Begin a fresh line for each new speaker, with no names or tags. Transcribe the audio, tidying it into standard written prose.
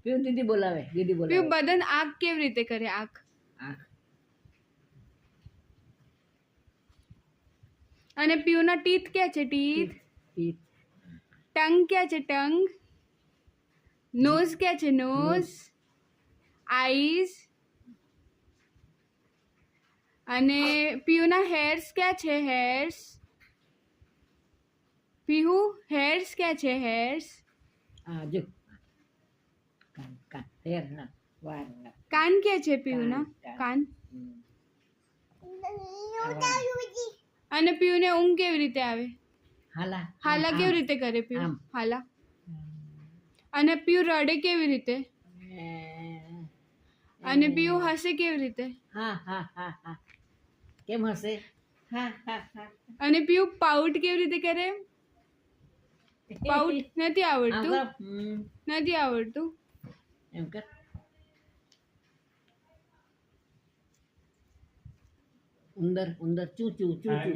પીવું દીદી બોલાવે, દીદી
પીવું
બોલાવે.
બદન આંખ કેવી રીતે કરે? આંખ.
આંખ.
અને પીયુના ટીથ ક્યાં છે? ટીથ.
ટીથ.
ટંગ ક્યાં છે? ટંગ. નોઝ ક્યાં છે? નોઝ. આઈઝ. અને પીયુના હેર્સ ક્યાં છે? હેર્સ. પીહુ હેર્સ ક્યાં છે? હેર્સ.
હા જો કાન કાન હેર ના વાર ના.
કાન ક્યાં છે પીયુના? કાન. અને પીયુને ઊંઘ કેવી રીતે આવે?
હાલા
હાલા કેવી રીતે કરે પીયુ?
આમ.
હાલા. અને પીયુ રડે કેવી રીતે? અને પીયુ હસે કેવી રીતે?
હા હા હા હા. કેમ હશે? હા હા હા.
અને પીયુ પાઉટ કેવી રીતે કરે? પાઉટ નથી આવડતું. નથી આવડતું.
એમ કર. ઉંદર ઉંદર ચૂ ચૂ ચૂ ચૂ.